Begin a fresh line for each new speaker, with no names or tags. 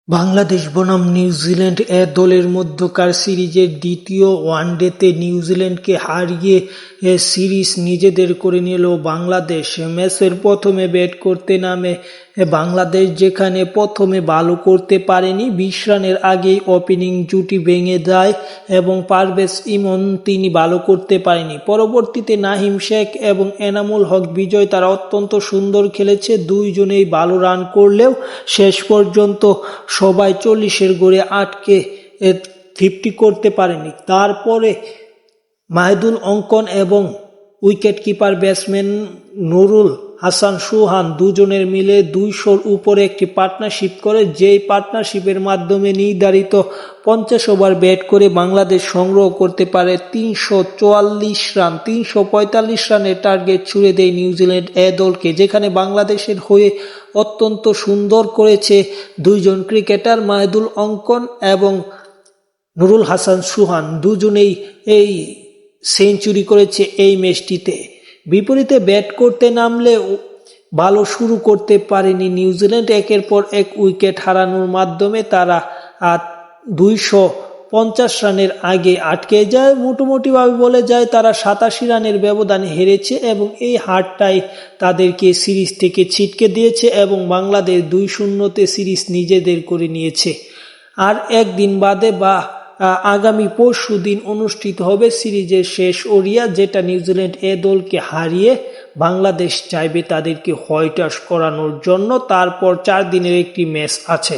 বাংলাদেশ বনাম নিউজিল্যান্ড দলের মধ্যকার সিরিজের দ্বিতীয় ওয়ানডেতে নিউজিল্যান্ডকে হারিয়ে সিরিজ নিজেদের করে নিল বাংলাদেশ। ম্যাচের প্রথমে ব্যাট করতে নামে বাংলাদেশ, যেখানে প্রথমে ভালো করতে পারেনি। 20 রানের আগেই ওপেনিং জুটি ভেঙে যায় এবং পারভেজ ইমন তিনি ভালো করতে পারেনি। পরবর্তীতে নাহিম শেখ এবং এনামুল হক বিজয় তারা অত্যন্ত সুন্দর খেলেছে, দুইজনেই ভালো রান করলেও শেষ পর্যন্ত সবাই 40-এর গড়ে আটকে 50 করতে পারেনি। তারপরে মাহিদুল অঙ্কন এবং wicket keeper batsman Nurul Hasan সুহান দুজনের মিলে 200-র উপরে একটি পার্টনারশিপ করে, যেই পার্টনারশিপের মাধ্যমে নির্ধারিত 50 ওভার ব্যাট করে বাংলাদেশ সংগ্রহ করতে পারে 344 রান। 345 রানের টার্গেট ছুড়ে দেয় নিউজিল্যান্ড দলকে, যেখানে বাংলাদেশের হয়ে অত্যন্ত সুন্দর করেছে দুইজন ক্রিকেটার মাহিদুল অঙ্কন এবং নুরুল হাসান সুহান, দুজনেই এই সেঞ্চুরি করেছে এই ম্যাচটিতে। বিপরীতে ব্যাট করতে নামলে ভালো শুরু করতে পারেনি নিউজিল্যান্ড। একের পর এক উইকেট হারানোর মাধ্যমে তারা 250 রানের আগে আটকে যায়। মোটামুটিভাবে বলে যায় তারা 87 রানের ব্যবধানে হেরেছে এবং এই হারটাই তাদেরকে সিরিজ থেকে ছিটকে দিয়েছে এবং বাংলাদেশ 2-0-তে সিরিজ নিজেদের করে নিয়েছে। আর একদিন বাদে বা আগামী পরশুদিন অনুষ্ঠিত হবে সিরিজের শেষ ওডিআই, যেটা নিউজিল্যান্ড দলকে হারিয়ে বাংলাদেশ চাইবে তাদেরকে হোয়াইট ওয়াশ করানোর জন্য। তারপর 4 দিনের একটি ম্যাচ আছে।